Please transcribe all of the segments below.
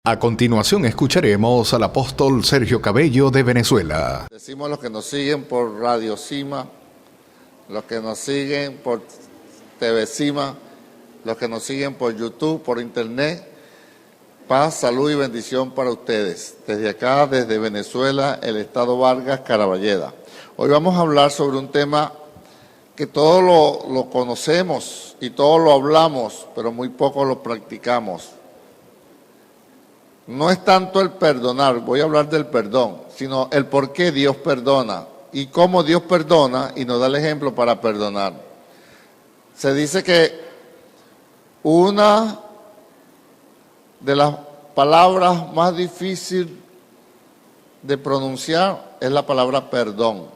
A continuación escucharemos al apóstol Sergio Cabello de Venezuela. Decimos los que nos siguen por Radio Cima, los que nos siguen por TV Cima, los que nos siguen por YouTube, por Internet. Paz, salud y bendición para ustedes. Desde acá, desde Venezuela, el Estado Vargas, Caraballeda. Hoy vamos a hablar sobre un tema que todos lo conocemos y todos lo hablamos, pero muy poco lo practicamos. No es tanto el perdonar, voy a hablar del perdón, sino el por qué Dios perdona y cómo Dios perdona y nos da el ejemplo para perdonar. Se dice que una de las palabras más difíciles de pronunciar es la palabra perdón.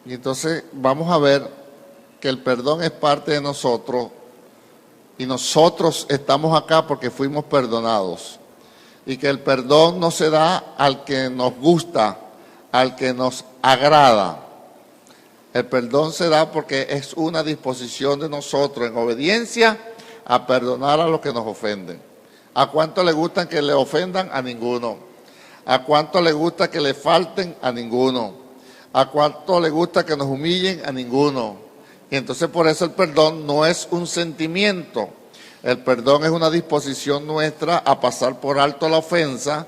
Y entonces vamos a ver que el perdón es parte de nosotros y nosotros estamos acá porque fuimos perdonados. Y que el perdón no se da al que nos gusta, al que nos agrada. El perdón se da porque es una disposición de nosotros en obediencia a perdonar a los que nos ofenden. ¿A cuánto le gustan que le ofendan? A ninguno. ¿A cuánto le gusta que le falten? A ninguno. ¿A cuánto le gusta que nos humillen? A ninguno. Y entonces por eso el perdón no es un sentimiento. El perdón es una disposición nuestra a pasar por alto la ofensa,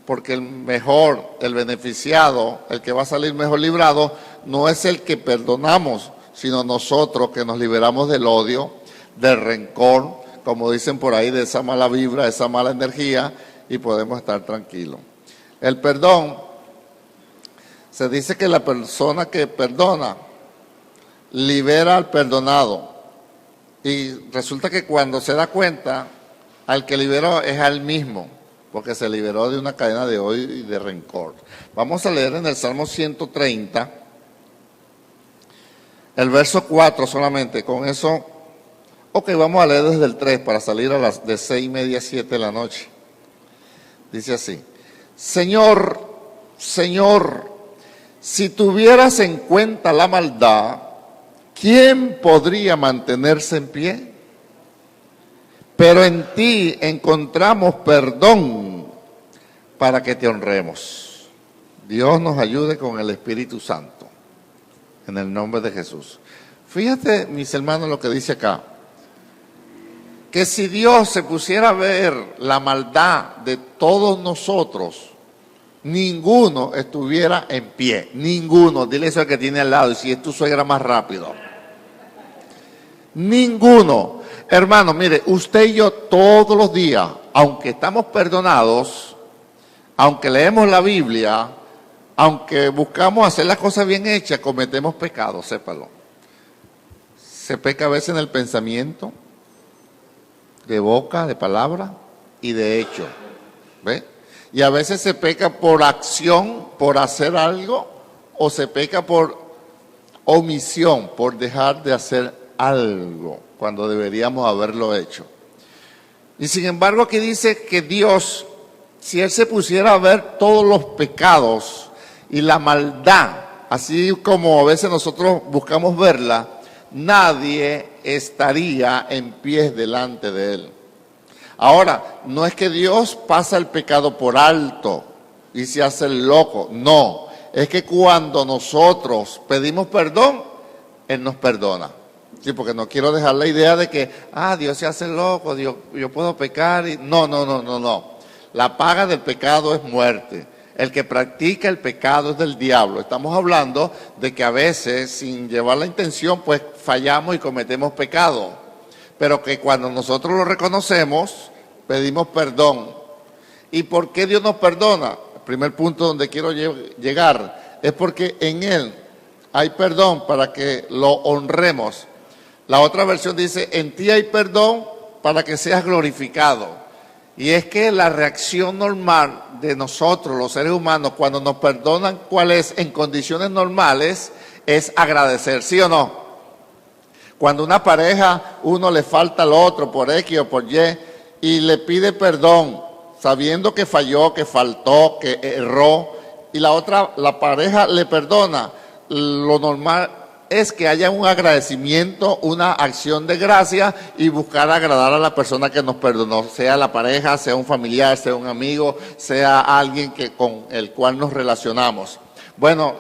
porque el mejor, el beneficiado, el que va a salir mejor librado, no es el que perdonamos, sino nosotros que nos liberamos del odio, del rencor, como dicen por ahí, de esa mala vibra, de esa mala energía, y podemos estar tranquilos. El perdón, se dice que la persona que perdona libera al perdonado. Y resulta que cuando se da cuenta, al que liberó es al mismo, porque se liberó de una cadena de odio y de rencor. Vamos a leer en el Salmo 130, el verso 4 solamente, con eso. Ok, vamos a leer desde el 3 para salir a las de 6:30 a 7 de la noche. Dice así: Señor, Señor, si tuvieras en cuenta la maldad, ¿quién podría mantenerse en pie? Pero en ti encontramos perdón para que te honremos. Dios nos ayude con el Espíritu Santo, en el nombre de Jesús. Fíjate, mis hermanos, lo que dice acá. Que si Dios se pusiera a ver la maldad de todos nosotros, ninguno estuviera en pie, ninguno. Dile eso al que tiene al lado, y si es tu suegra, más rápido. Ninguno. Hermano, mire, usted y yo todos los días, aunque estamos perdonados, aunque leemos la Biblia, aunque buscamos hacer las cosas bien hechas, cometemos pecados, sépalo. Se peca a veces en el pensamiento, de boca, de palabra y de hecho. ¿Ve? Y a veces se peca por acción, por hacer algo, o se peca por omisión, por dejar de hacer algo cuando deberíamos haberlo hecho. Y sin embargo aquí dice que Dios, si Él se pusiera a ver todos los pecados y la maldad, así como a veces nosotros buscamos verla, nadie estaría en pie delante de Él. Ahora, no es que Dios pasa el pecado por alto y se hace el loco, no. Es que cuando nosotros pedimos perdón, Él nos perdona. Sí, porque no quiero dejar la idea de que, Dios se hace loco, Dios, yo puedo pecar. No. La paga del pecado es muerte. El que practica el pecado es del diablo. Estamos hablando de que a veces, sin llevar la intención, pues fallamos y cometemos pecado. Pero que cuando nosotros lo reconocemos, pedimos perdón. ¿Y por qué Dios nos perdona? El primer punto donde quiero llegar es porque en Él hay perdón para que lo honremos. La otra versión dice, en ti hay perdón para que seas glorificado. Y es que la reacción normal de nosotros, los seres humanos, cuando nos perdonan, ¿cuál es? En condiciones normales, es agradecer, ¿sí o no? Cuando una pareja, uno le falta al otro por X o por Y le pide perdón, sabiendo que falló, que faltó, que erró, y la pareja le perdona, lo normal es que haya un agradecimiento, una acción de gracia y buscar agradar a la persona que nos perdonó, sea la pareja, sea un familiar, sea un amigo, sea alguien con el cual nos relacionamos. Bueno,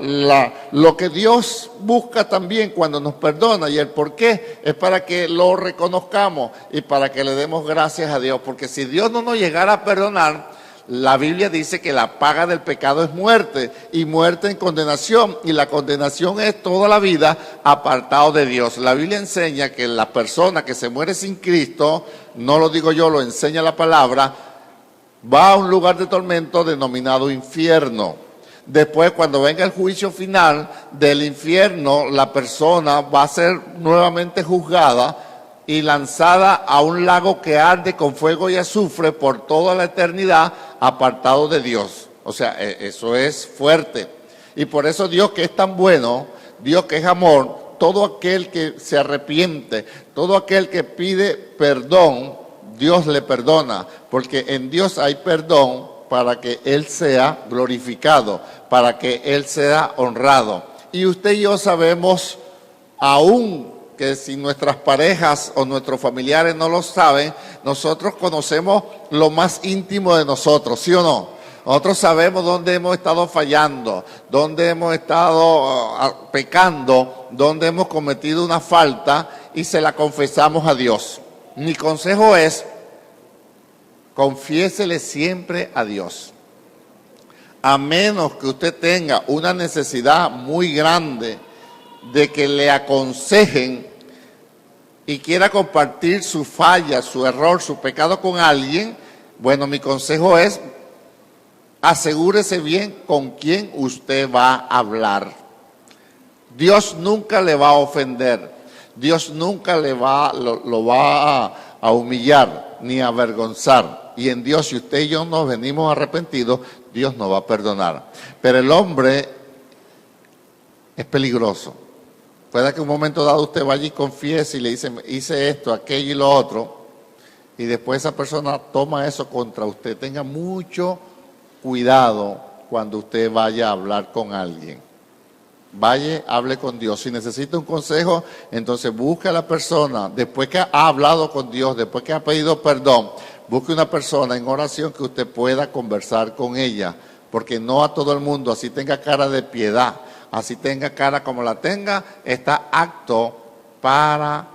lo que Dios busca también cuando nos perdona y el por qué es para que lo reconozcamos y para que le demos gracias a Dios. Porque si Dios no nos llegara a perdonar, la Biblia dice que la paga del pecado es muerte y muerte en condenación. Y la condenación es toda la vida apartado de Dios. La Biblia enseña que la persona que se muere sin Cristo, no lo digo yo, lo enseña la palabra, va a un lugar de tormento denominado infierno. Después, cuando venga el juicio final del infierno, la persona va a ser nuevamente juzgada y lanzada a un lago que arde con fuego y azufre por toda la eternidad, apartado de Dios. O sea, eso es fuerte. Y por eso Dios, que es tan bueno, Dios que es amor, todo aquel que se arrepiente, todo aquel que pide perdón, Dios le perdona, porque en Dios hay perdón para que Él sea glorificado, para que Él sea honrado. Y usted y yo sabemos, aún que si nuestras parejas o nuestros familiares no lo saben, nosotros conocemos lo más íntimo de nosotros, ¿sí o no? Nosotros sabemos dónde hemos estado fallando, dónde hemos estado pecando, dónde hemos cometido una falta y se la confesamos a Dios. Mi consejo es: confiésele siempre a Dios. A menos que usted tenga una necesidad muy grande de que le aconsejen y quiera compartir su falla, su error, su pecado con alguien, bueno, mi consejo es: asegúrese bien con quién usted va a hablar. Dios nunca le va a ofender, Dios nunca lo va a humillar ni a avergonzar. Y en Dios, si usted y yo nos venimos arrepentidos, Dios nos va a perdonar. Pero el hombre es peligroso. Puede que en un momento dado usted vaya y confiese y le dice: hice esto, aquello y lo otro, y después esa persona toma eso contra usted. Tenga mucho cuidado cuando usted vaya a hablar con alguien. Vaya, hable con Dios. Si necesita un consejo, entonces busque a la persona. Después que ha hablado con Dios, después que ha pedido perdón, busque una persona en oración que usted pueda conversar con ella. Porque no a todo el mundo, así tenga cara de piedad, así tenga cara como la tenga, está apto para,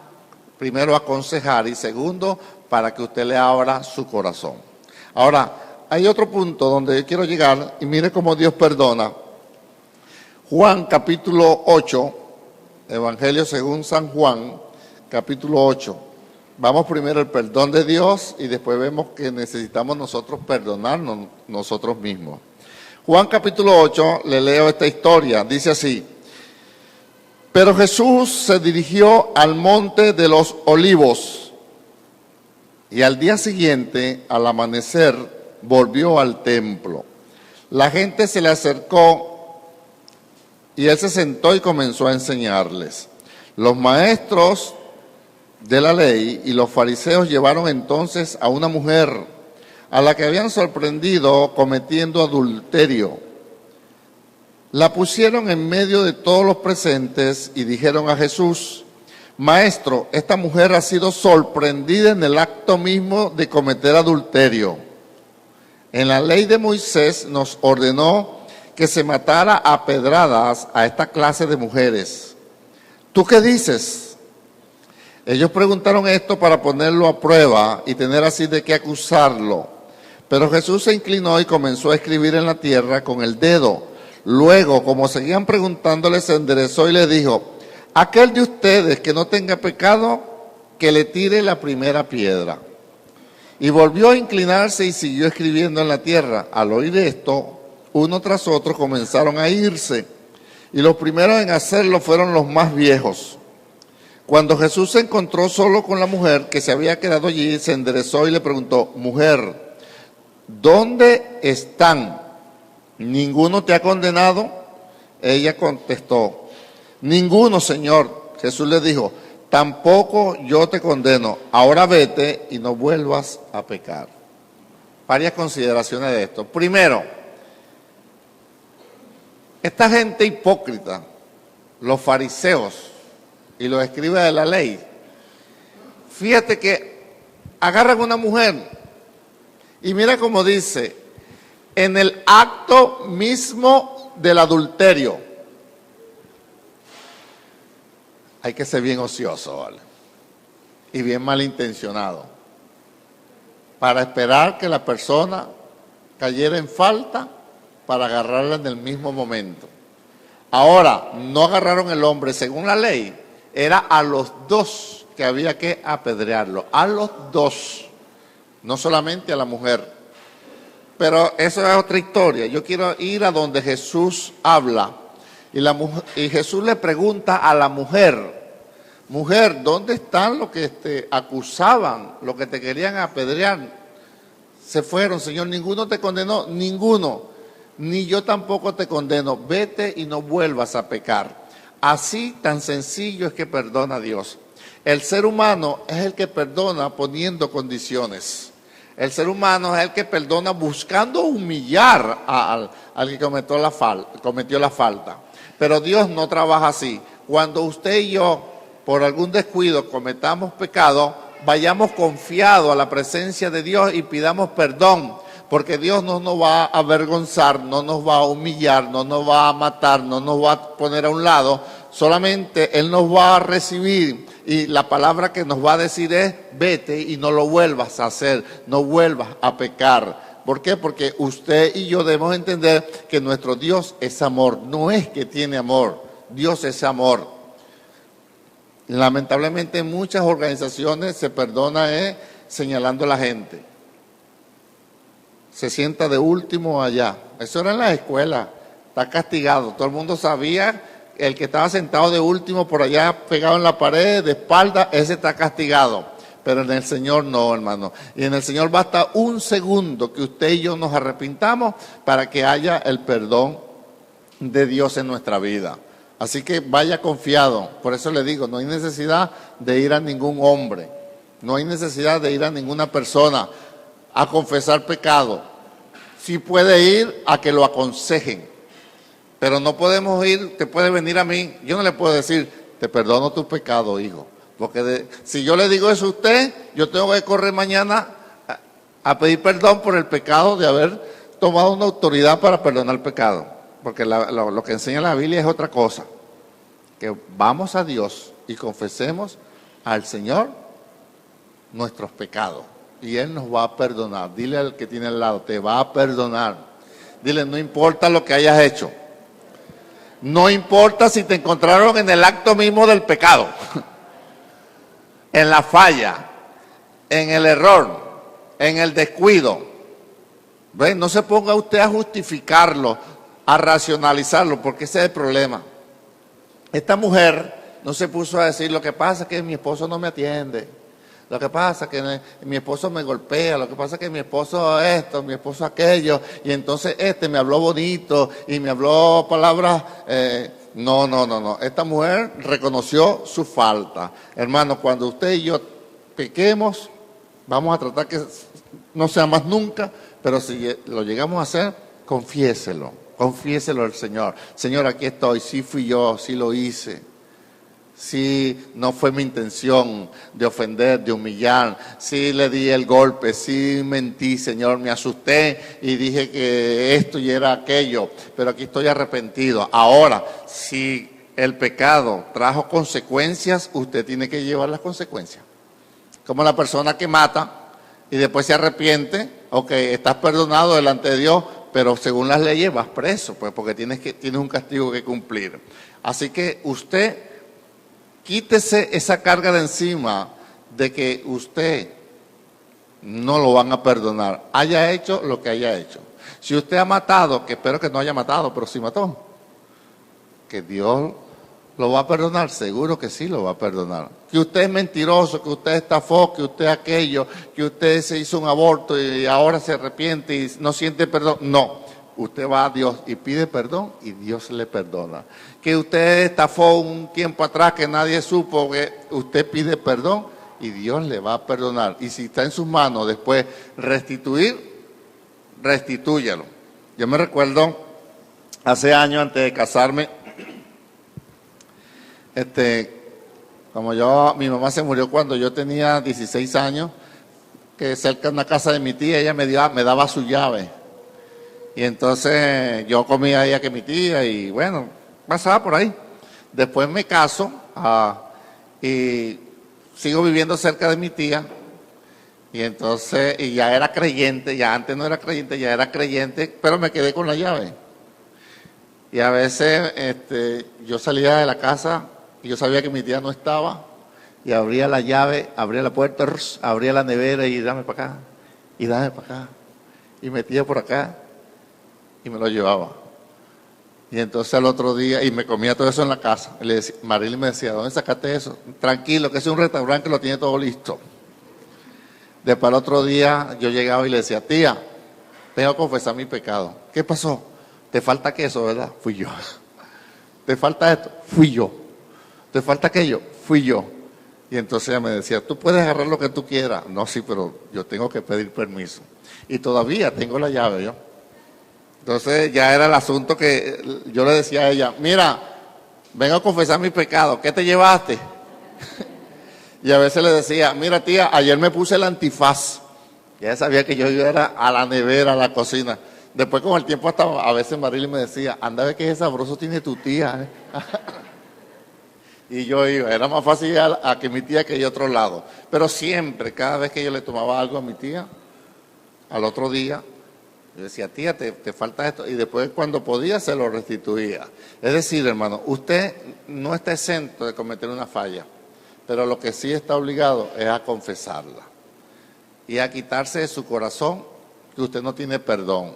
primero, aconsejar y segundo, para que usted le abra su corazón. Ahora, hay otro punto donde yo quiero llegar y mire cómo Dios perdona. Juan capítulo 8, Evangelio según San Juan, capítulo 8. Vamos primero al perdón de Dios y después vemos que necesitamos nosotros perdonarnos nosotros mismos. Juan capítulo 8, le leo esta historia, dice así: pero Jesús se dirigió al monte de los olivos y al día siguiente, al amanecer, volvió al templo. La gente se le acercó y él se sentó y comenzó a enseñarles. Los maestros de la ley y los fariseos llevaron entonces a una mujer a la que habían sorprendido cometiendo adulterio. La pusieron en medio de todos los presentes y dijeron a Jesús: Maestro, esta mujer ha sido sorprendida en el acto mismo de cometer adulterio. En la ley de Moisés nos ordenó que se matara a pedradas a esta clase de mujeres. ¿Tú qué dices? Ellos preguntaron esto para ponerlo a prueba y tener así de qué acusarlo. Pero Jesús se inclinó y comenzó a escribir en la tierra con el dedo. Luego, como seguían preguntándole, se enderezó y le dijo: aquel de ustedes que no tenga pecado, que le tire la primera piedra. Y volvió a inclinarse y siguió escribiendo en la tierra. Al oír esto, uno tras otro comenzaron a irse, y los primeros en hacerlo fueron los más viejos. Cuando Jesús se encontró solo con la mujer que se había quedado allí, se enderezó y le preguntó: mujer, ¿dónde están? ¿Ninguno te ha condenado? Ella contestó: ninguno, Señor. Jesús le dijo: tampoco yo te condeno. Ahora vete y no vuelvas a pecar. Varias consideraciones de esto. Primero, esta gente hipócrita, los fariseos y los escribas de la ley, fíjate que agarran a una mujer y mira cómo dice, en el acto mismo del adulterio. Hay que ser bien ocioso, ¿vale? Y bien malintencionado para esperar que la persona cayera en falta para agarrarla en el mismo momento. Ahora, no agarraron el hombre según la ley, era a los dos que había que apedrearlo, a los dos, no solamente a la mujer. Pero eso es otra historia. Yo quiero ir a donde Jesús habla y Jesús le pregunta a la mujer, mujer, ¿dónde están los que te acusaban, los que te querían apedrear? Se fueron, Señor, ninguno te condenó, ninguno, ni yo tampoco te condeno, vete y no vuelvas a pecar. Así tan sencillo es que perdona a Dios. El ser humano es el que perdona poniendo condiciones. El ser humano es el que perdona buscando humillar al que cometió la falta. Pero Dios no trabaja así. Cuando usted y yo, por algún descuido, cometamos pecado, vayamos confiados a la presencia de Dios y pidamos perdón, porque Dios no nos va a avergonzar, no nos va a humillar, no nos va a matar, no nos va a poner a un lado, solamente Él nos va a recibir y la palabra que nos va a decir es, vete y no lo vuelvas a hacer, no vuelvas a pecar. ¿Por qué? Porque usted y yo debemos entender que nuestro Dios es amor, no es que tiene amor, Dios es amor. Lamentablemente en muchas organizaciones se perdona señalando a la gente. Se sienta de último allá. Eso era en las escuelas, está castigado. Todo el mundo sabía, el que estaba sentado de último por allá pegado en la pared, de espalda, ese está castigado. Pero en el Señor no, hermano. Y en el Señor basta un segundo que usted y yo nos arrepintamos para que haya el perdón de Dios en nuestra vida. Así que vaya confiado. Por eso le digo, no hay necesidad de ir a ningún hombre. No hay necesidad de ir a ninguna persona a confesar pecado. Sí puede ir a que lo aconsejen. Pero no podemos ir, te puede venir a mí. Yo no le puedo decir, te perdono tu pecado, hijo. Porque si yo le digo eso a usted, yo tengo que correr mañana a pedir perdón por el pecado de haber tomado una autoridad para perdonar el pecado. Porque lo que enseña la Biblia es otra cosa. Que vamos a Dios y confesemos al Señor nuestros pecados. Y Él nos va a perdonar. Dile al que tiene al lado, te va a perdonar. Dile, no importa lo que hayas hecho. No importa si te encontraron en el acto mismo del pecado. En la falla, en el error, en el descuido. ¿Ven? No se ponga usted a justificarlo, a racionalizarlo, porque ese es el problema. Esta mujer no se puso a decir, lo que pasa es que mi esposo no me atiende, lo que pasa es que mi esposo me golpea, lo que pasa es que mi esposo esto, mi esposo aquello, y entonces me habló bonito y me habló palabras... No. Esta mujer reconoció su falta. Hermano, cuando usted y yo pequemos, vamos a tratar que no sea más nunca, pero si lo llegamos a hacer, confiéselo al Señor. Señor, aquí estoy, sí fui yo, sí lo hice. Sí, no fue mi intención de ofender, de humillar. Sí le di el golpe, sí mentí, Señor, me asusté y dije que esto y era aquello, pero aquí estoy arrepentido. Ahora, si el pecado trajo consecuencias, usted tiene que llevar las consecuencias. Como la persona que mata y después se arrepiente, ok, estás perdonado delante de Dios, pero según las leyes vas preso, pues porque tienes un castigo que cumplir. Así que usted... quítese esa carga de encima de que usted no lo van a perdonar, haya hecho lo que haya hecho. Si usted ha matado, que espero que no haya matado, pero si mató, que Dios lo va a perdonar, seguro que sí lo va a perdonar. Que usted es mentiroso, que usted estafó, que usted aquello, que usted se hizo un aborto y ahora se arrepiente y no siente perdón, no. Usted va a Dios y pide perdón y Dios le perdona. Que usted estafó un tiempo atrás que nadie supo, que usted pide perdón y Dios le va a perdonar. Y si está en sus manos después restituir, restitúyalo. Yo me recuerdo, hace años antes de casarme, Como mi mamá se murió cuando yo tenía 16 años, que cerca de una casa de mi tía, ella me daba su llave. Y entonces yo comía allá que mi tía y bueno, pasaba por ahí. Después me caso y sigo viviendo cerca de mi tía. Y entonces, y ya era creyente, ya antes no era creyente, ya era creyente, pero me quedé con la llave. Y a veces yo salía de la casa y yo sabía que mi tía no estaba y abría la llave, abría la puerta, abría la nevera y dame para acá, y dame para acá. Y metía por acá y me lo llevaba. Y entonces al otro día, y me comía todo eso en la casa. Y Marily me decía, ¿dónde sacaste eso? Tranquilo, que es un restaurante que lo tiene todo listo. Después al otro día yo llegaba y le decía, tía, vengo a confesar mi pecado. ¿Qué pasó? Te falta queso, ¿verdad? Fui yo. ¿Te falta esto? Fui yo. ¿Te falta aquello? Fui yo. Y entonces ella me decía, tú puedes agarrar lo que tú quieras. No, sí, pero yo tengo que pedir permiso. Y todavía tengo la llave yo. Entonces ya era el asunto que yo le decía a ella, mira, vengo a confesar mi pecado. ¿Qué te llevaste? Y a veces le decía, mira tía, ayer me puse el antifaz. Y ella sabía que yo iba a la nevera, a la cocina. Después con el tiempo hasta a veces Marily me decía, anda a ver qué sabroso tiene tu tía. Y yo iba, era más fácil a que mi tía que ir a otro lado. Pero siempre, cada vez que yo le tomaba algo a mi tía, al otro día, yo decía, tía, te falta esto. Y después cuando podía se lo restituía. Es decir, hermano, usted no está exento de cometer una falla. Pero lo que sí está obligado es a confesarla y a quitarse de su corazón que usted no tiene perdón.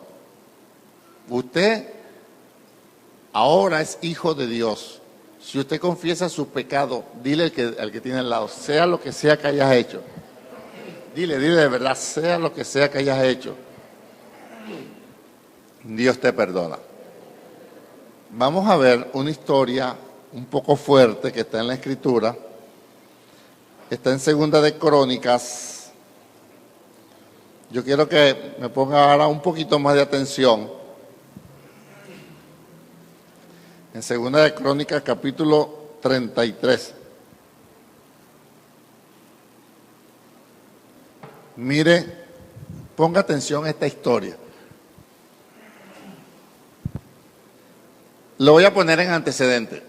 Usted ahora es hijo de Dios. Si usted confiesa su pecado, dile al que tiene al lado, sea lo que sea que hayas hecho. Dile de verdad, sea lo que sea que hayas hecho. Dios te perdona. Vamos a ver una historia un poco fuerte que está en la Escritura. Está en Segunda de Crónicas. Yo quiero que me ponga ahora un poquito más de atención. En Segunda de Crónicas, capítulo 33. Mire, ponga atención a esta historia. Lo voy a poner en antecedente.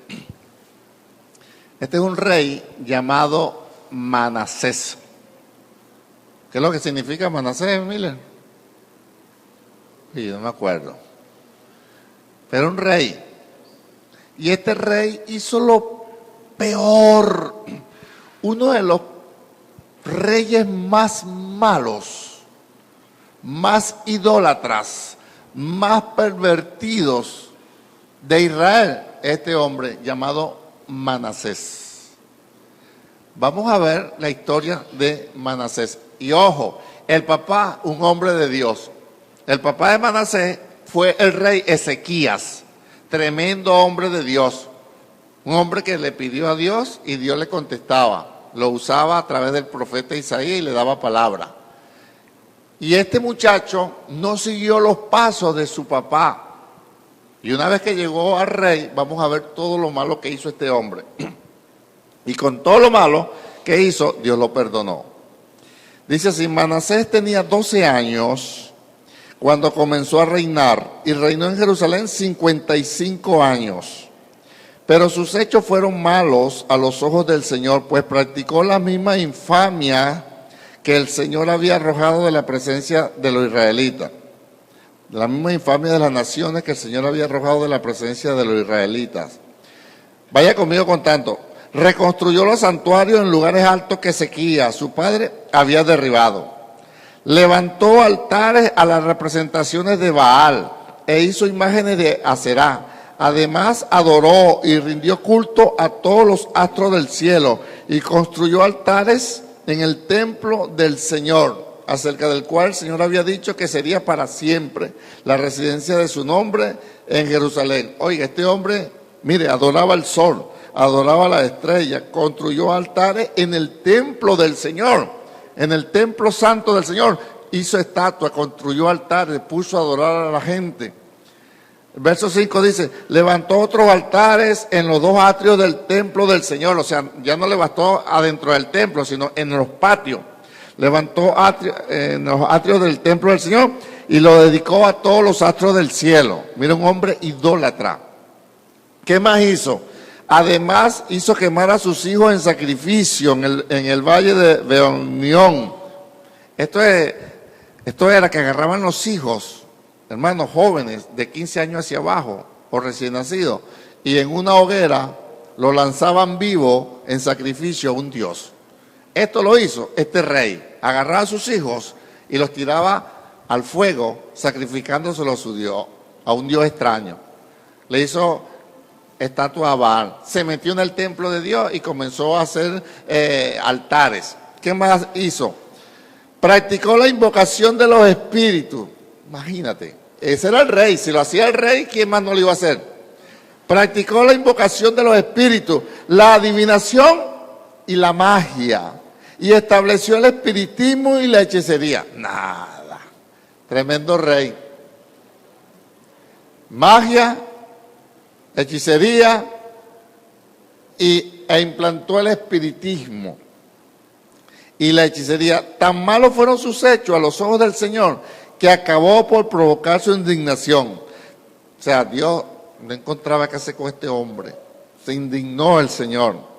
Este es un rey llamado Manasés. ¿Qué es lo que significa Manasés, Miller? Sí, no me acuerdo. Pero un rey. Y este rey hizo lo peor. Uno de los reyes más malos, más idólatras, más pervertidos de Israel. Este hombre llamado Manasés. Vamos a ver la historia de Manasés. Y ojo, el papá, un hombre de Dios. El papá de Manasés fue el rey Ezequías, tremendo hombre de Dios. Un hombre que le pidió a Dios y Dios le contestaba. Lo usaba a través del profeta Isaías y le daba palabra. Y este muchacho no siguió los pasos de su papá. Y una vez que llegó al rey, vamos a ver todo lo malo que hizo este hombre. Y con todo lo malo que hizo, Dios lo perdonó. Dice así, Manasés tenía 12 años cuando comenzó a reinar y reinó en Jerusalén 55 años. Pero sus hechos fueron malos a los ojos del Señor, pues practicó la misma infamia que el Señor había arrojado de la presencia de los israelitas. La misma infamia de las naciones que el Señor había arrojado de la presencia de los israelitas. Vaya conmigo con tanto. Reconstruyó los santuarios en lugares altos que Ezequías, su padre, había derribado. Levantó altares a las representaciones de Baal e hizo imágenes de Aserá. Además, adoró y rindió culto a todos los astros del cielo y construyó altares en el templo del Señor, acerca del cual el Señor había dicho que sería para siempre la residencia de su nombre en Jerusalén. Oiga, este hombre, mire, adoraba el sol, adoraba la estrella, construyó altares en el templo del Señor, en el templo santo del Señor. Hizo estatuas, construyó altares, puso a adorar a la gente. El verso 5 dice, levantó otros altares en los dos atrios del templo del Señor. O sea, ya no le bastó adentro del templo, sino en los patios. Levantó en los atrios del templo del Señor y lo dedicó a todos los astros del cielo. Mira, un hombre idólatra. ¿Qué más hizo? Además hizo quemar a sus hijos en sacrificio en el valle de Beonión. Esto era que agarraban los hijos, hermanos jóvenes de 15 años hacia abajo o recién nacidos, y en una hoguera lo lanzaban vivo en sacrificio a un dios. Esto lo hizo este rey, agarraba a sus hijos y los tiraba al fuego, sacrificándoselos a su dios, a un dios extraño. Le hizo estatua a Baal, se metió en el templo de Dios y comenzó a hacer altares. ¿Qué más hizo? Practicó la invocación de los espíritus. Imagínate, ese era el rey. Si lo hacía el rey, ¿quién más no lo iba a hacer? Practicó la invocación de los espíritus, la adivinación y la magia. Y estableció el espiritismo y la hechicería. Nada. Tremendo rey. Magia, hechicería e implantó el espiritismo y la hechicería. Tan malos fueron sus hechos a los ojos del Señor que acabó por provocar su indignación. O sea, Dios no encontraba qué hacer con este hombre. Se indignó el Señor.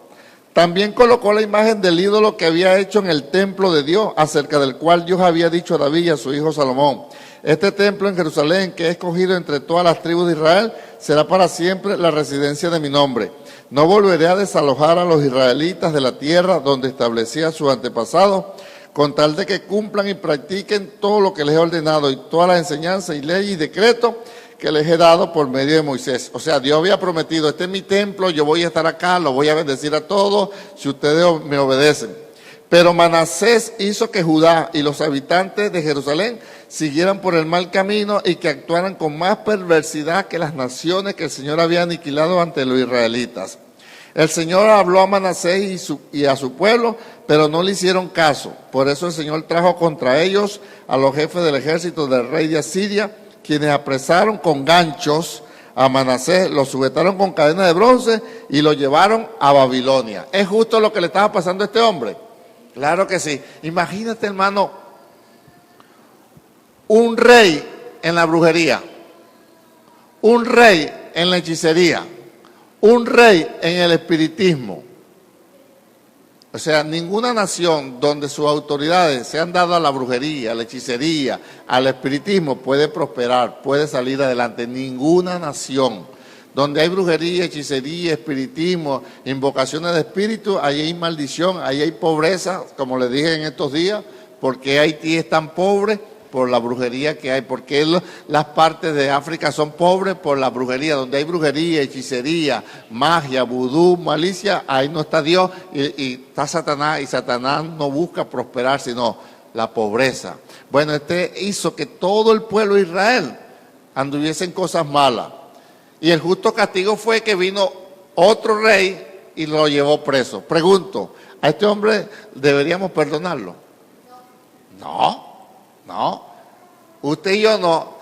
También colocó la imagen del ídolo que había hecho en el templo de Dios, acerca del cual Dios había dicho a David y a su hijo Salomón: este templo en Jerusalén, que he escogido entre todas las tribus de Israel, será para siempre la residencia de mi nombre. No volveré a desalojar a los israelitas de la tierra donde establecí a sus antepasados, con tal de que cumplan y practiquen todo lo que les he ordenado y todas las enseñanzas y leyes y decretos que les he dado por medio de Moisés. O sea, Dios había prometido, este es mi templo, yo voy a estar acá, lo voy a bendecir a todos si ustedes me obedecen. Pero Manasés hizo que Judá y los habitantes de Jerusalén siguieran por el mal camino y que actuaran con más perversidad que las naciones que el Señor había aniquilado ante los israelitas. El Señor habló a Manasés y a su pueblo, pero no le hicieron caso. Por eso el Señor trajo contra ellos a los jefes del ejército del rey de Asiria, quienes apresaron con ganchos a Manasés, lo sujetaron con cadenas de bronce y lo llevaron a Babilonia. ¿Es justo lo que le estaba pasando a este hombre? Claro que sí. Imagínate, hermano, un rey en la brujería, un rey en la hechicería, un rey en el espiritismo. O sea, ninguna nación donde sus autoridades se han dado a la brujería, a la hechicería, al espiritismo puede prosperar, puede salir adelante. Ninguna nación donde hay brujería, hechicería, espiritismo, invocaciones de espíritu, ahí hay maldición, ahí hay pobreza, como les dije en estos días. ¿Por qué Haití es tan pobre? Por la brujería que hay. ¿Por qué las partes de África son pobres? Por la brujería. Donde hay brujería, hechicería, magia, vudú, malicia, ahí no está Dios y está Satanás. Y Satanás no busca prosperar, sino la pobreza. Bueno, este hizo que todo el pueblo de Israel anduviese en cosas malas. Y el justo castigo fue que vino otro rey y lo llevó preso. Pregunto, ¿a este hombre deberíamos perdonarlo? No. No, usted y yo no.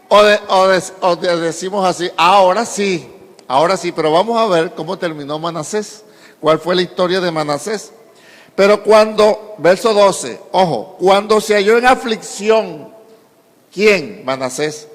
O decimos así, ahora sí, pero vamos a ver cómo terminó Manasés. ¿Cuál fue la historia de Manasés? Pero cuando, verso 12, ojo, cuando se halló en aflicción, ¿quién? Manasés.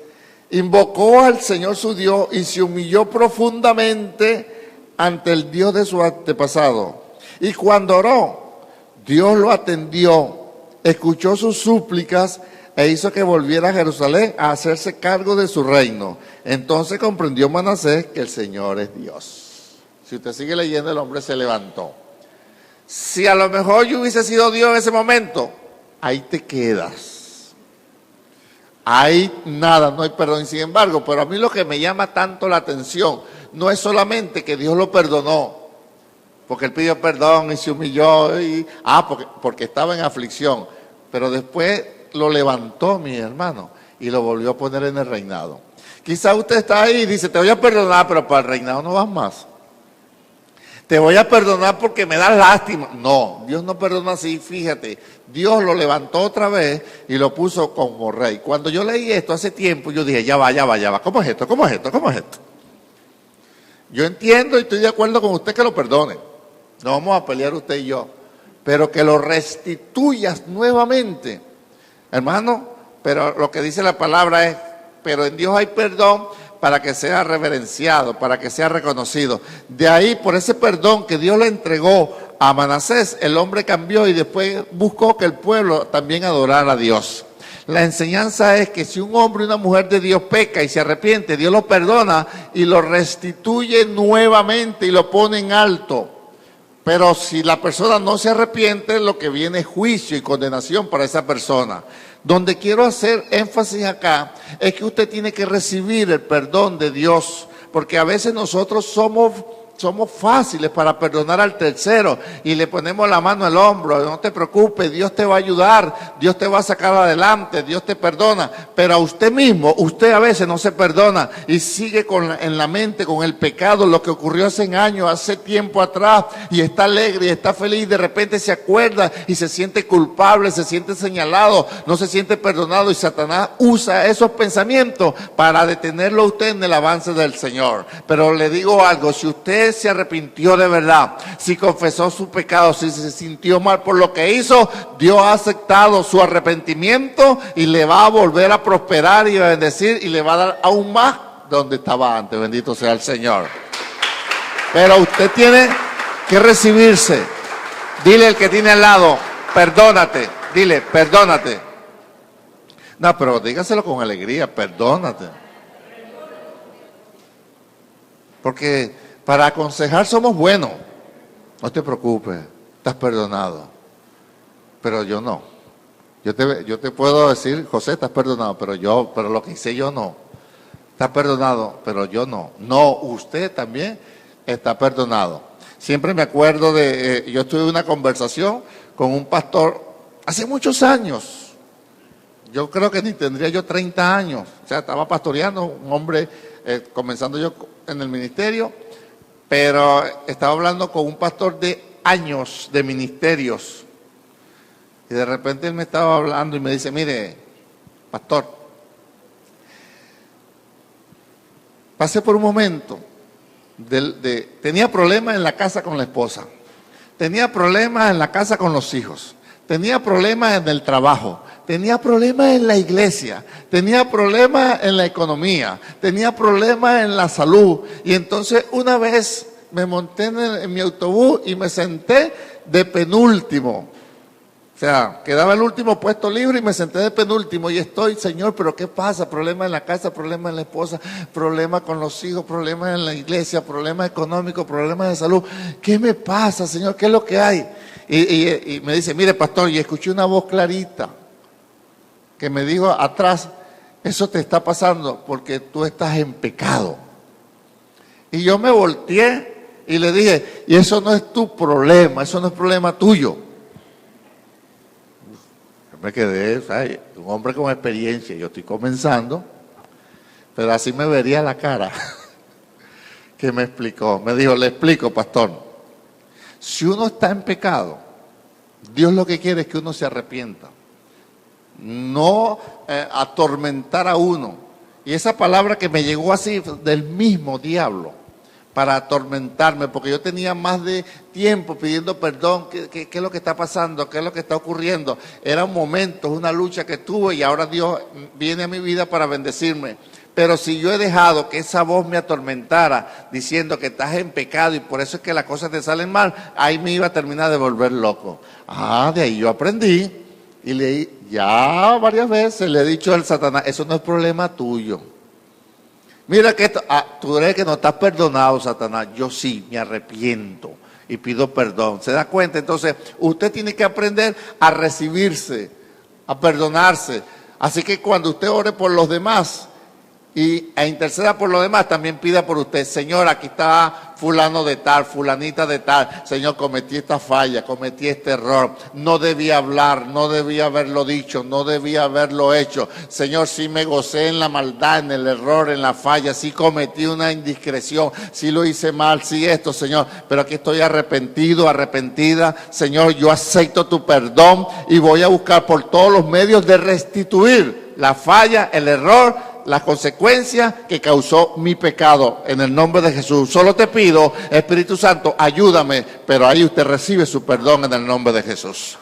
Invocó al Señor su Dios y se humilló profundamente ante el Dios de su antepasado. Y cuando oró, Dios lo atendió, escuchó sus súplicas e hizo que volviera a Jerusalén a hacerse cargo de su reino. Entonces comprendió Manasés que el Señor es Dios. Si usted sigue leyendo, el hombre se levantó. Si a lo mejor yo hubiese sido Dios en ese momento, ahí te quedas. Ahí nada, no hay perdón. Sin embargo, pero a mí lo que me llama tanto la atención no es solamente que Dios lo perdonó, porque él pidió perdón y se humilló, porque estaba en aflicción. Pero después lo levantó, mi hermano, y lo volvió a poner en el reinado. Quizá usted está ahí y dice, te voy a perdonar, pero para el reinado no vas más. Te voy a perdonar porque me das lástima. No, Dios no perdona así, fíjate. Dios lo levantó otra vez y lo puso como rey. Cuando yo leí esto hace tiempo, yo dije, ya va. ¿Cómo es esto? ¿Cómo es esto? ¿Cómo es esto? Yo entiendo y estoy de acuerdo con usted que lo perdone. No vamos a pelear usted y yo. Pero que lo restituyas nuevamente. Hermano, pero lo que dice la palabra es, pero en Dios hay perdón para que sea reverenciado, para que sea reconocido. De ahí, por ese perdón que Dios le entregó a Manasés, el hombre cambió y después buscó que el pueblo también adorara a Dios. La enseñanza es que si un hombre y una mujer de Dios peca y se arrepiente, Dios lo perdona y lo restituye nuevamente y lo pone en alto. Pero si la persona no se arrepiente, lo que viene es juicio y condenación para esa persona. Donde quiero hacer énfasis acá es que usted tiene que recibir el perdón de Dios, porque a veces nosotros somos fáciles para perdonar al tercero y le ponemos la mano al hombro, no te preocupes, Dios te va a ayudar, Dios te va a sacar adelante, Dios te perdona, pero a usted mismo, usted a veces no se perdona y sigue en la mente con el pecado, lo que ocurrió hace años, hace tiempo atrás, y está alegre y está feliz, de repente se acuerda y se siente culpable, se siente señalado, no se siente perdonado, y Satanás usa esos pensamientos para detenerlo a usted en el avance del Señor. Pero le digo algo, si usted se arrepintió de verdad, si confesó su pecado, si se sintió mal por lo que hizo, Dios ha aceptado su arrepentimiento y le va a volver a prosperar y a bendecir y le va a dar aún más donde estaba antes. Bendito sea el Señor. Pero usted tiene que recibirse. Dile al que tiene al lado, perdónate. Dile, perdónate. No, pero dígaselo con alegría, perdónate. Porque para aconsejar somos buenos. No te preocupes, estás perdonado. Pero yo no. Yo te puedo decir, José, estás perdonado, pero lo que hice yo no. Estás perdonado, pero yo no. No, usted también está perdonado. Siempre me acuerdo yo tuve una conversación con un pastor hace muchos años. Yo creo que ni tendría yo 30 años. O sea, estaba pastoreando, un hombre, comenzando yo en el ministerio. Pero estaba hablando con un pastor de años de ministerios. Y de repente él me estaba hablando y me dice, mire, pastor, pasé por un momento, tenía problemas en la casa con la esposa, tenía problemas en la casa con los hijos, tenía problemas en el trabajo, tenía problemas en la iglesia, tenía problemas en la economía, tenía problemas en la salud. Y entonces una vez me monté en mi autobús y me senté de penúltimo. O sea, quedaba el último puesto libre y me senté de penúltimo. Y estoy, Señor, ¿pero qué pasa? Problemas en la casa, problemas en la esposa, problemas con los hijos, problemas en la iglesia, problemas económicos, problemas de salud. ¿Qué me pasa, Señor? ¿Qué es lo que hay? Y me dice, mire, pastor, y escuché una voz clarita que me dijo atrás, eso te está pasando porque tú estás en pecado. Y yo me volteé y le dije, y eso no es tu problema, eso no es problema tuyo. Yo me quedé, ¿sabes? Un hombre con experiencia, yo estoy comenzando, pero así me vería la cara. Que me explicó, me dijo, le explico, pastor, si uno está en pecado, Dios lo que quiere es que uno se arrepienta. No atormentar a uno. Y esa palabra que me llegó así del mismo diablo para atormentarme, porque yo tenía más de tiempo pidiendo perdón. ¿Qué es lo que está pasando? ¿Qué es lo que está ocurriendo? Era un momento, una lucha que tuve y ahora Dios viene a mi vida para bendecirme. Pero si yo he dejado que esa voz me atormentara diciendo que estás en pecado y por eso es que las cosas te salen mal, ahí me iba a terminar de volver loco. De ahí yo aprendí. Y ya varias veces le he dicho al Satanás, eso no es problema tuyo. Mira que tú crees que no estás perdonado, Satanás. Yo sí, me arrepiento y pido perdón. ¿Se da cuenta? Entonces, usted tiene que aprender a recibirse, a perdonarse. Así que cuando usted ore por los demás e interceda por los demás, también pida por usted. Señor, aquí está fulano de tal, fulanita de tal. Señor, cometí esta falla, cometí este error. No debía hablar, no debía haberlo dicho, no debía haberlo hecho. Señor, sí me gocé en la maldad, en el error, en la falla. Sí cometí una indiscreción, sí lo hice mal, sí esto, Señor. Pero aquí estoy arrepentido, arrepentida. Señor, yo acepto tu perdón y voy a buscar por todos los medios de restituir la falla, el error, las consecuencias que causó mi pecado. En el nombre de Jesús. Solo te pido, Espíritu Santo, ayúdame. Pero ahí usted recibe su perdón en el nombre de Jesús.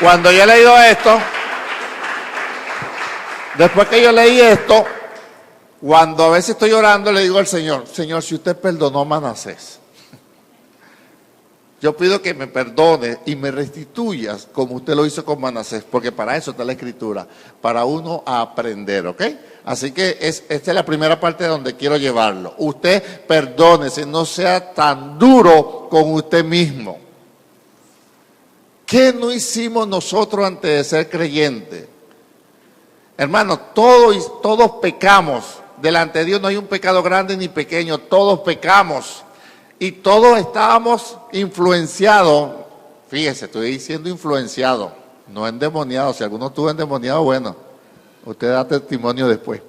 Cuando yo he leído esto, después que yo leí esto, cuando a veces estoy orando, le digo al Señor, Señor, si usted perdonó a Manasés, yo pido que me perdone y me restituyas como usted lo hizo con Manasés, porque para eso está la Escritura, para uno aprender, ¿ok? Así que esta es la primera parte donde quiero llevarlo. Usted perdónese, no sea tan duro con usted mismo. ¿Qué no hicimos nosotros antes de ser creyentes? Hermanos, todos pecamos. Delante de Dios no hay un pecado grande ni pequeño, todos pecamos. Y todos estábamos influenciados, fíjese, estoy diciendo influenciado, no endemoniado. Si alguno estuvo endemoniado, bueno, usted da testimonio después.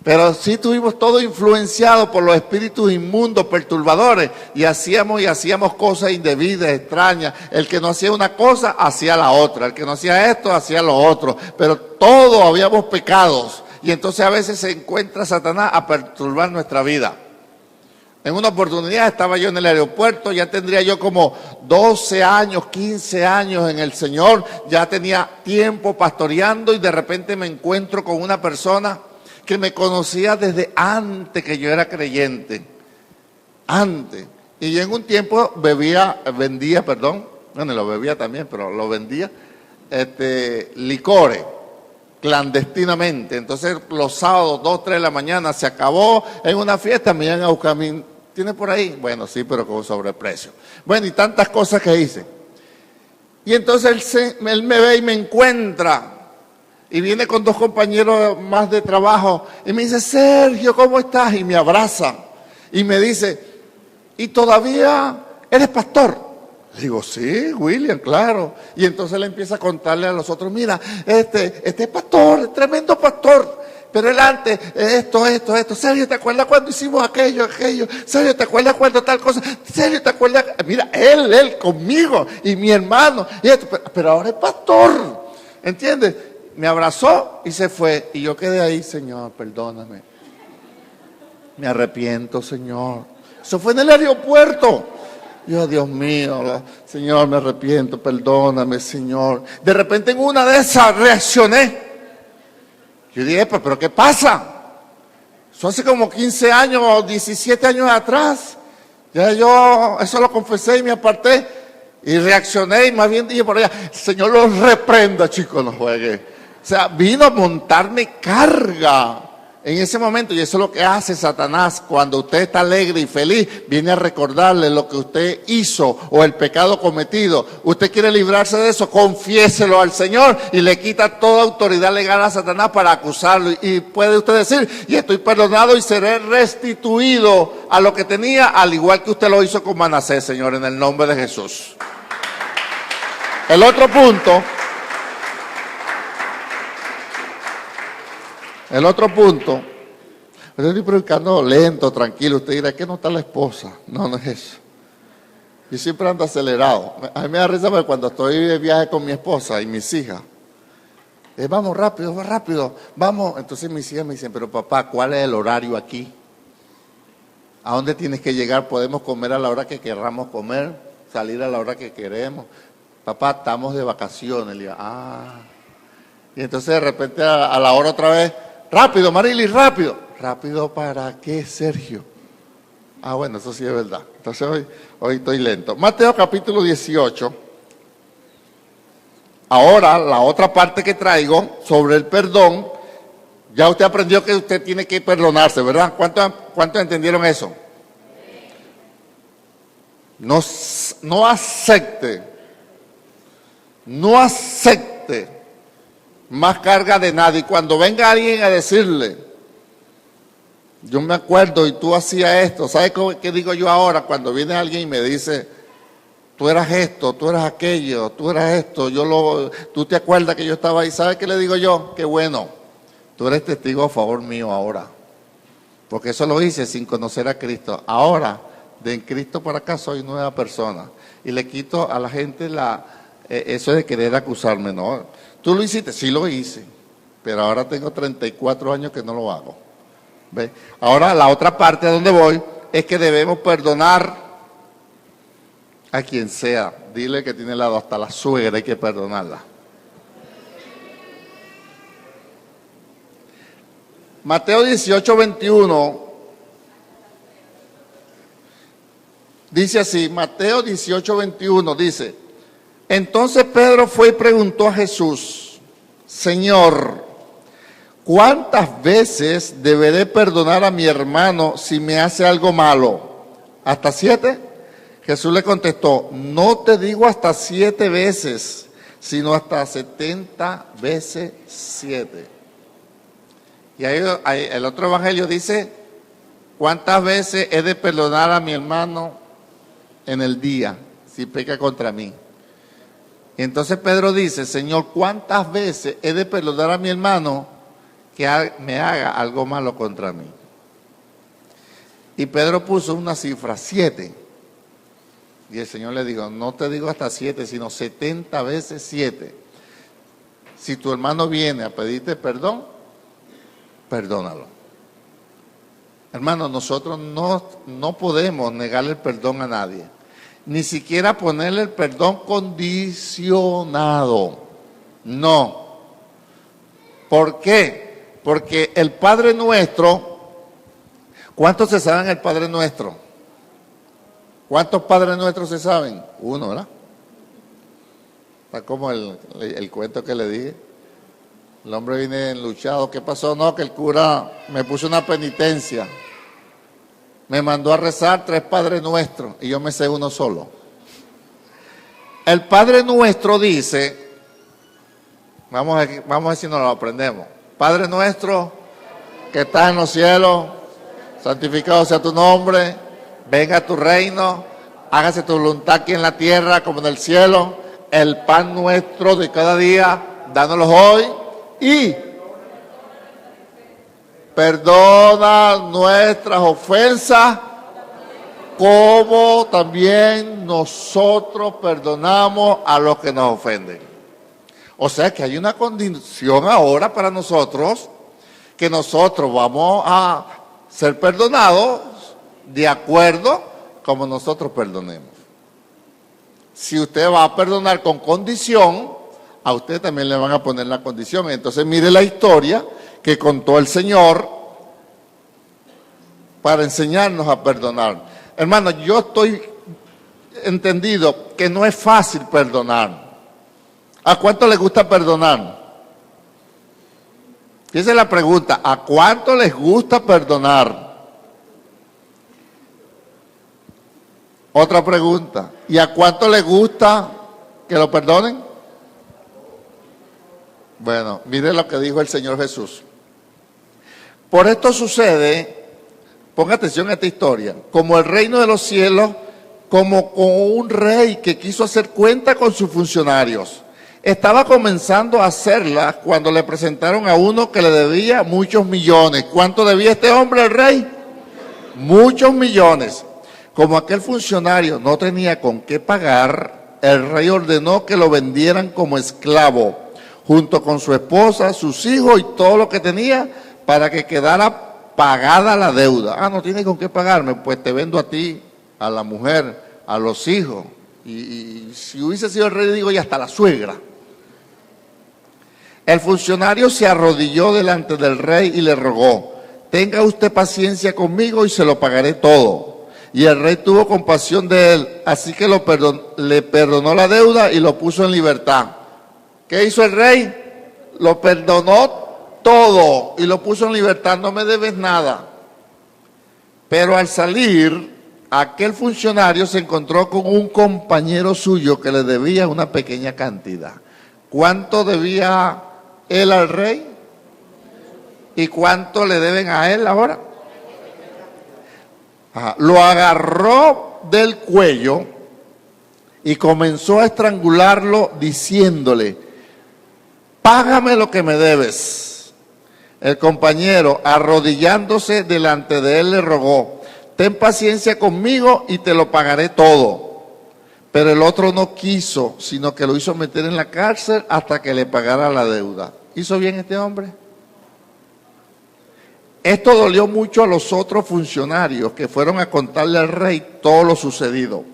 Pero sí estuvimos todos influenciados por los espíritus inmundos, perturbadores, y hacíamos cosas indebidas, extrañas. El que no hacía una cosa, hacía la otra. El que no hacía esto, hacía lo otro. Pero todos habíamos pecados. Y entonces a veces se encuentra Satanás a perturbar nuestra vida. En una oportunidad estaba yo en el aeropuerto, ya tendría yo como 12 años, 15 años en el Señor, ya tenía tiempo pastoreando y de repente me encuentro con una persona que me conocía desde antes que yo era creyente, antes. Y en un tiempo vendía, bueno, lo bebía también, pero lo vendía, licores, clandestinamente. Entonces los sábados, 2, 3 de la mañana, se acabó en una fiesta, me iban a buscar a mí. ¿Tiene por ahí? Bueno, sí, pero con sobreprecio. Bueno, y tantas cosas que hice. Y entonces él me ve y me encuentra. Y viene con 2 compañeros más de trabajo. Y me dice, Sergio, ¿cómo estás? Y me abraza. Y me dice, ¿y todavía eres pastor? Le digo, sí, William, claro. Y entonces le empieza a contarle a los otros, mira, este pastor, tremendo pastor. Pero él antes, esto. Sergio, ¿te acuerdas cuando hicimos aquello? Sergio, ¿te acuerdas cuando tal cosa? Sergio, ¿te acuerdas? Mira, él conmigo y mi hermano. Y esto, pero ahora es pastor. ¿Entiendes? Me abrazó y se fue. Y yo quedé ahí, Señor, perdóname. Me arrepiento, Señor. Eso fue en el aeropuerto. Yo, Dios mío, Señor, me arrepiento, perdóname, Señor. De repente en una de esas reaccioné. Yo dije, pero ¿qué pasa? Eso hace como 15 años o 17 años atrás. Ya yo eso lo confesé y me aparté. Y reaccioné y más bien dije por allá, Señor los reprenda, chicos, no juegue. O sea, vino a montarme carga en ese momento. Y eso es lo que hace Satanás. Cuando usted está alegre y feliz, viene a recordarle lo que usted hizo o el pecado cometido. Usted quiere librarse de eso, confiéselo al Señor y le quita toda autoridad legal a Satanás para acusarlo. Y puede usted decir, y estoy perdonado y seré restituido a lo que tenía, al igual que usted lo hizo con Manasés, Señor, en el nombre de Jesús. El otro punto... yo estoy predicando lento, tranquilo. Usted dirá, ¿qué no está la esposa? No, no es eso. Yo siempre ando acelerado. A mí me da risa porque cuando estoy de viaje con mi esposa y mis hijas, vamos rápido, vamos. Entonces mis hijas me dicen, pero papá, ¿cuál es el horario aquí? ¿A dónde tienes que llegar? ¿Podemos comer a la hora que querramos comer? ¿Salir a la hora que queremos? Papá, estamos de vacaciones. Le digo, Y entonces de repente a la hora otra vez, rápido, Marily, rápido. ¿Rápido para qué, Sergio? Bueno, eso sí es verdad. Entonces hoy estoy lento. Mateo capítulo 18. Ahora, la otra parte que traigo sobre el perdón. Ya usted aprendió que usted tiene que perdonarse, ¿verdad? ¿Cuántos entendieron eso? No acepte más carga de nadie. Cuando venga alguien a decirle yo me acuerdo y tú hacías esto. ¿Sabes qué digo yo ahora cuando viene alguien y me dice, tú eras esto, tú eras aquello, tú eras esto, tú te acuerdas que yo estaba ahí? ¿Sabes qué le digo yo? Qué bueno, tú eres testigo a favor mío ahora. Porque eso lo hice sin conocer a Cristo. Ahora, de en Cristo para acá soy nueva persona. Y le quito a la gente eso de querer acusarme. No, tú lo hiciste, sí lo hice. Pero ahora tengo 34 años que no lo hago. ¿Ve? Ahora la otra parte a donde voy es que debemos perdonar a quien sea. Dile que tiene al lado, hasta la suegra hay que perdonarla. Mateo 18:21 dice así, Mateo 18:21 dice, entonces Pedro fue y preguntó a Jesús, Señor, ¿cuántas veces deberé perdonar a mi hermano si me hace algo malo? ¿Hasta 7? Jesús le contestó, no te digo hasta 7 veces, sino hasta 70 veces 7. Y ahí el otro evangelio dice, ¿cuántas veces he de perdonar a mi hermano en el día si peca contra mí? Y entonces Pedro dice, Señor, ¿cuántas veces he de perdonar a mi hermano que me haga algo malo contra mí? Y Pedro puso una cifra, 7. Y el Señor le dijo, no te digo hasta 7, sino 70 veces 7. Si tu hermano viene a pedirte perdón, perdónalo. Hermano, nosotros no podemos negarle el perdón a nadie. Ni siquiera ponerle el perdón condicionado. No. ¿Por qué? Porque el Padre Nuestro, ¿cuántos se saben el Padre Nuestro? ¿Cuántos Padres Nuestros se saben? Uno, ¿verdad? Está como el cuento que le dije. El hombre viene enluchado. ¿Qué pasó? No, que el cura me puso una penitencia. Me mandó a rezar 3 Padres Nuestros y yo me sé uno solo. El Padre Nuestro dice, vamos a ver si nos lo aprendemos. Padre Nuestro, que estás en los cielos, santificado sea tu nombre, venga tu reino, hágase tu voluntad aquí en la tierra como en el cielo. El pan nuestro de cada día, dánoslo hoy. Y perdona nuestras ofensas como también nosotros perdonamos a los que nos ofenden. O sea que hay una condición ahora para nosotros, que nosotros vamos a ser perdonados de acuerdo como nosotros perdonemos. Si usted va a perdonar con condición, a usted también le van a poner la condición. Entonces mire la historia que contó el Señor para enseñarnos a perdonar. Hermano, yo estoy entendido que no es fácil perdonar. ¿A cuánto les gusta perdonar? Esa es la pregunta. ¿A cuánto les gusta perdonar? Otra pregunta. ¿Y a cuánto les gusta que lo perdonen? Bueno, mire lo que dijo el Señor Jesús. Por esto sucede, ponga atención a esta historia, como el reino de los cielos, como con un rey que quiso hacer cuenta con sus funcionarios. Estaba comenzando a hacerla cuando le presentaron a uno que le debía muchos millones. ¿Cuánto debía este hombre, el rey? Muchos millones. Como aquel funcionario no tenía con qué pagar, el rey ordenó que lo vendieran como esclavo, junto con su esposa, sus hijos y todo lo que tenía, para que quedara pagada la deuda. Ah, no tiene con qué pagarme, pues te vendo a ti, a la mujer, a los hijos. Y si hubiese sido el rey, digo, y hasta la suegra. El funcionario se arrodilló delante del rey y le rogó, tenga usted paciencia conmigo y se lo pagaré todo. Y el rey tuvo compasión de él, así que le perdonó la deuda y lo puso en libertad. ¿Qué hizo el rey? Lo perdonó todo y lo puso en libertad, no me debes nada. Pero al salir, aquel funcionario se encontró con un compañero suyo que le debía una pequeña cantidad. ¿Cuánto debía él al rey? ¿Y cuánto le deben a él ahora? lo agarró del cuello y comenzó a estrangularlo diciéndole, págame lo que me debes. El compañero, arrodillándose delante de él, le rogó, ten paciencia conmigo y te lo pagaré todo. Pero el otro no quiso, sino que lo hizo meter en la cárcel hasta que le pagara la deuda. ¿Hizo bien este hombre? Esto dolió mucho a los otros funcionarios que fueron a contarle al rey todo lo sucedido.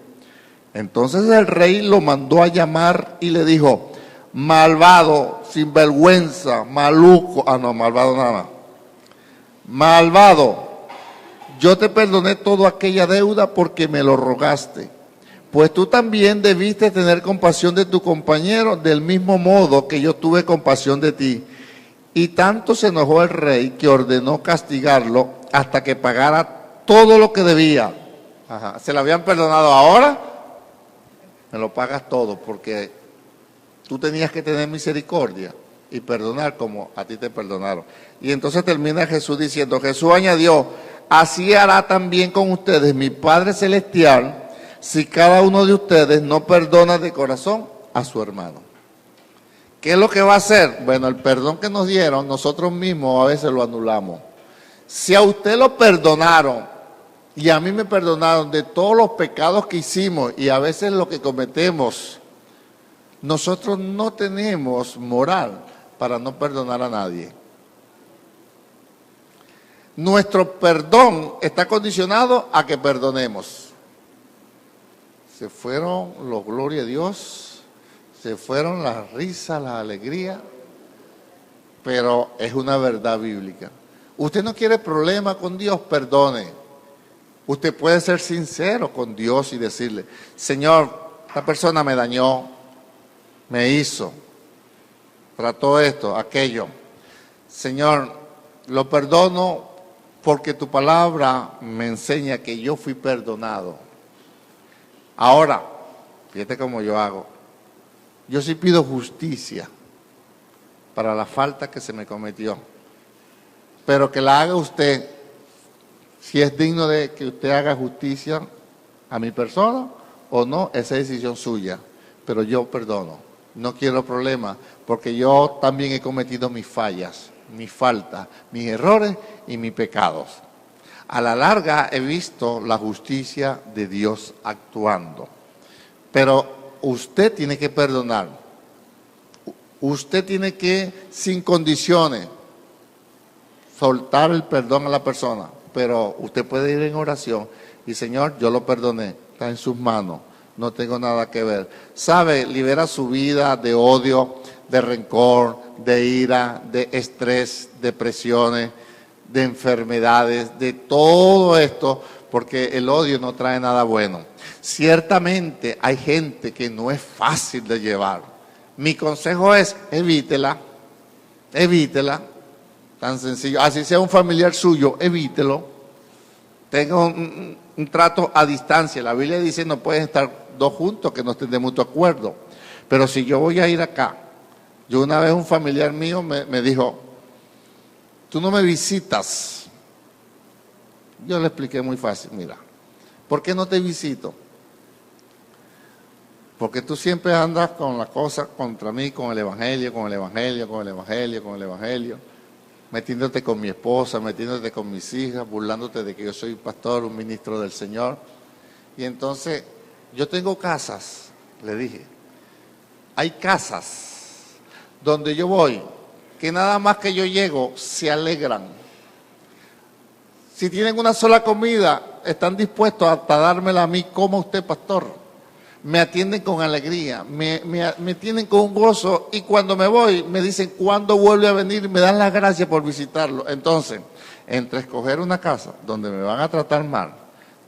Entonces el rey lo mandó a llamar y le dijo, malvado, sinvergüenza, maluco, malvado nada más. Malvado, yo te perdoné toda aquella deuda porque me lo rogaste. Pues tú también debiste tener compasión de tu compañero del mismo modo que yo tuve compasión de ti. Y tanto se enojó el rey que ordenó castigarlo hasta que pagara todo lo que debía. Se lo habían perdonado, ahora me lo pagas todo porque tú tenías que tener misericordia y perdonar como a ti te perdonaron. Y entonces termina Jesús diciendo, Jesús añadió, así hará también con ustedes mi Padre Celestial si cada uno de ustedes no perdona de corazón a su hermano. ¿Qué es lo que va a hacer? Bueno, el perdón que nos dieron, nosotros mismos a veces lo anulamos. Si a usted lo perdonaron y a mí me perdonaron de todos los pecados que hicimos y a veces lo que cometemos, nosotros no tenemos moral para no perdonar a nadie. Nuestro perdón está condicionado a que perdonemos. Se fueron los gloria a Dios, se fueron las risas, la alegría, pero es una verdad bíblica. Usted no quiere problema con Dios, perdone. Usted puede ser sincero con Dios y decirle, Señor, esta persona me dañó, me hizo, trató esto, aquello. Señor, lo perdono porque tu palabra me enseña que yo fui perdonado. Ahora, fíjate cómo yo hago. Yo sí pido justicia para la falta que se me cometió, pero que la haga usted, si es digno de que usted haga justicia a mi persona o no, esa es decisión suya, pero yo perdono, no quiero problemas, porque yo también he cometido mis fallas, mis faltas, mis errores y mis pecados. A la larga he visto la justicia de Dios actuando, pero usted tiene que perdonar, usted tiene que, sin condiciones, soltar el perdón a la persona, pero usted puede ir en oración y Señor, yo lo perdoné, está en sus manos, no tengo nada que ver. ¿Sabe? Libera su vida de odio, de rencor, de ira, de estrés, depresiones, de enfermedades, de todo esto, porque el odio no trae nada bueno. Ciertamente hay gente que no es fácil de llevar. Mi consejo es, evítela, evítela, tan sencillo. Así sea un familiar suyo, evítelo. Tenga un trato a distancia. La Biblia dice no pueden estar dos juntos que no estén de mutuo acuerdo. Pero si yo voy a ir acá, yo una vez un familiar mío me dijo, tú no me visitas. Yo le expliqué muy fácil, mira, ¿por qué no te visito? Porque tú siempre andas con la cosa contra mí, con el evangelio, con el evangelio, con el evangelio, con el evangelio, metiéndote con mi esposa, metiéndote con mis hijas, burlándote de que yo soy pastor, un ministro del Señor. Y entonces, yo tengo casas, le dije, hay casas donde yo voy, que nada más que yo llego, se alegran. Si tienen una sola comida, están dispuestos hasta dármela a mí, como usted, pastor. Me atienden con alegría, me tienen con un gozo y cuando me voy me dicen cuándo vuelve a venir, me dan las gracias por visitarlo. Entonces, entre escoger una casa donde me van a tratar mal,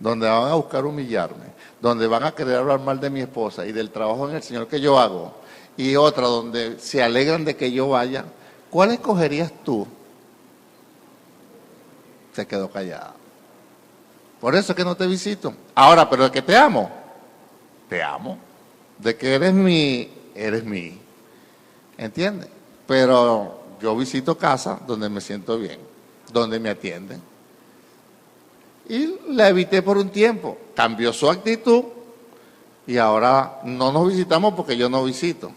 donde van a buscar humillarme, donde van a querer hablar mal de mi esposa y del trabajo en el Señor que yo hago, y otra donde se alegran de que yo vaya, ¿cuál escogerías tú? Se quedó callada. Por eso es que no te visito. Ahora, pero de que te amo. Te amo. De que eres mi. ¿Entiendes? Pero yo visito casas donde me siento bien, donde me atienden. y la evité por un tiempo. Cambió su actitud y ahora no nos visitamos porque yo no visito.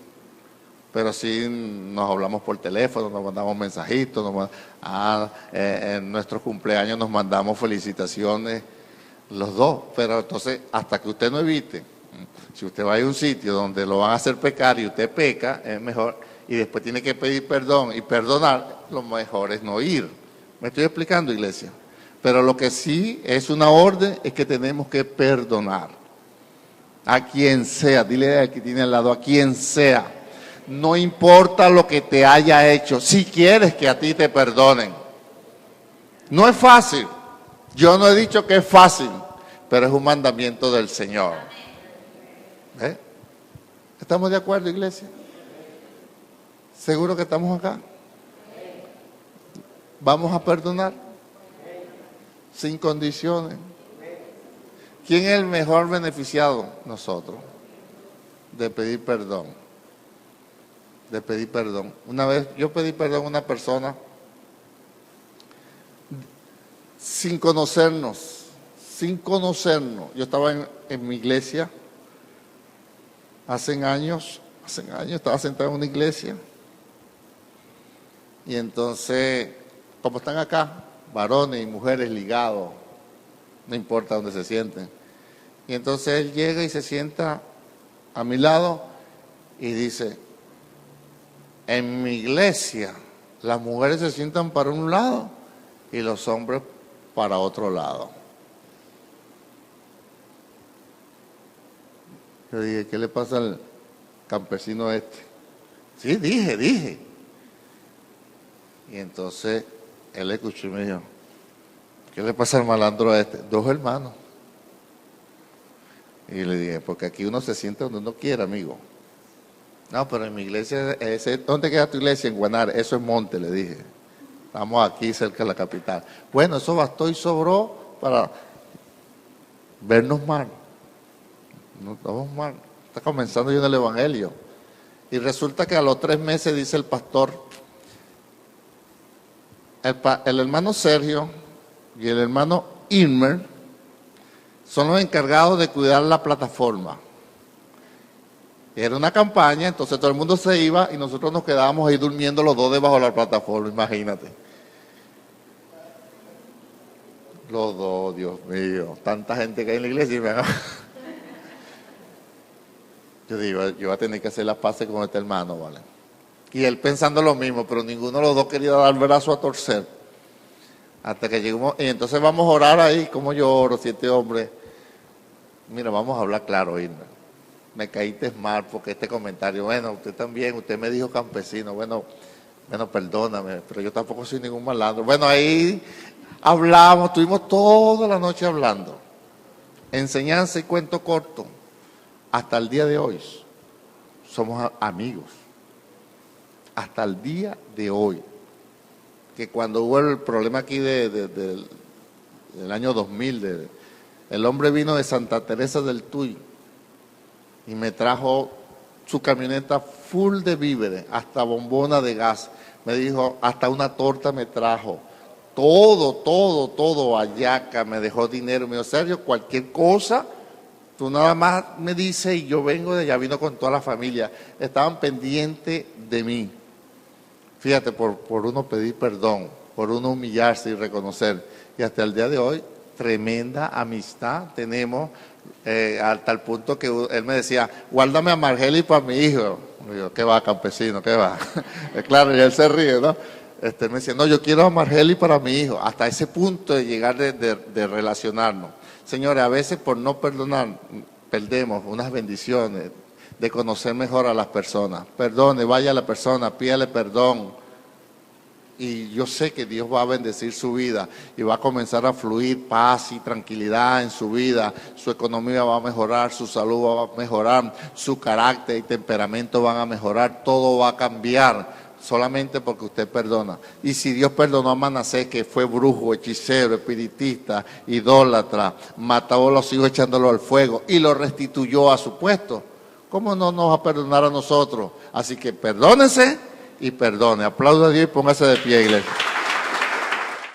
Pero sí nos hablamos por teléfono, nos mandamos mensajitos, en nuestros cumpleaños nos mandamos felicitaciones los dos. Pero entonces, hasta que usted no evite, si usted va a ir a un sitio donde lo van a hacer pecar y usted peca, es mejor, y después tiene que pedir perdón y perdonar, lo mejor es no ir. ¿Me estoy explicando, iglesia? Pero lo que sí es una orden es que tenemos que perdonar. A quien sea, dile al que tiene al lado, a quien sea. No importa lo que te haya hecho, si quieres que a ti te perdonen. No es fácil, yo no he dicho que es fácil, pero es un mandamiento del Señor. ¿Eh? ¿Estamos de acuerdo, iglesia? ¿Seguro que estamos acá? ¿Vamos a perdonar? Sin condiciones. ¿Quién es el mejor beneficiado? Nosotros, de pedir perdón. De pedir perdón. Una vez yo pedí perdón a una persona sin conocernos. Yo estaba en mi iglesia hace años estaba sentado en una iglesia y entonces, como están acá, varones y mujeres ligados, no importa dónde se sienten, y entonces él llega y se sienta a mi lado y dice: en mi iglesia las mujeres se sientan para un lado y los hombres para otro lado. Yo dije, ¿qué le pasa al campesino este? Sí, dije. Y entonces él escuchó y me dijo, ¿qué le pasa al malandro a este? 2 hermanos. Y le dije, porque aquí uno se siente donde uno quiera, amigo. No, pero en mi iglesia, ¿dónde queda tu iglesia? En Guanare, eso es monte, le dije. Estamos aquí cerca de la capital. Bueno, eso bastó y sobró para vernos mal. No estamos mal. Está comenzando yo en el evangelio. Y resulta que a los 3 meses dice el pastor, el hermano Sergio y el hermano Irmer son los encargados de cuidar la plataforma. Era una campaña, entonces todo el mundo se iba y nosotros nos quedábamos ahí durmiendo los dos debajo de la plataforma, imagínate. Los dos, Dios mío, tanta gente que hay en la iglesia. Yo digo, yo voy a tener que hacer las paces con este hermano, ¿vale? Y él pensando lo mismo, pero ninguno de los dos quería dar el brazo a torcer. Hasta que llegamos, y entonces vamos a orar ahí, como yo oro, 7 hombres. Mira, vamos a hablar claro, Irma. Me caíste mal porque este comentario, bueno, usted también, usted me dijo campesino, bueno, perdóname, pero yo tampoco soy ningún malandro. Bueno, ahí hablamos, estuvimos toda la noche hablando. Enseñanza y cuento corto. Hasta el día de hoy somos amigos. Hasta el día de hoy. Que cuando hubo el problema aquí del año 2000, el hombre vino de Santa Teresa del Tuy y me trajo su camioneta full de víveres, hasta bombona de gas. Me dijo, hasta una torta me trajo. Todo, hallaca, me dejó dinero. Me dijo, Sergio, cualquier cosa, tú nada más me dices y yo vengo de allá. Vino con toda la familia. Estaban pendientes de mí. Fíjate, por uno pedir perdón, por uno humillarse y reconocer. Y hasta el día de hoy, tremenda amistad tenemos, hasta el punto que él me decía, guárdame a Margeli para mi hijo. Y yo, ¿qué va, campesino? ¿Qué va? Claro, y él se ríe, ¿no? Él me decía, no, yo quiero a Margeli para mi hijo. Hasta ese punto de llegar de relacionarnos. Señores, a veces por no perdonar, perdemos unas bendiciones de conocer mejor a las personas. Perdone, vaya a la persona, pídale perdón. Y yo sé que Dios va a bendecir su vida y va a comenzar a fluir paz y tranquilidad en su vida. Su economía va a mejorar, su salud va a mejorar, su carácter y temperamento van a mejorar. Todo va a cambiar solamente porque usted perdona. Y si Dios perdonó a Manasés, que fue brujo, hechicero, espiritista, idólatra, mató a los hijos echándolo al fuego y lo restituyó a su puesto, ¿cómo no nos va a perdonar a nosotros? Así que perdónense y perdone. Aplauda a Dios y póngase de pie, iglesia.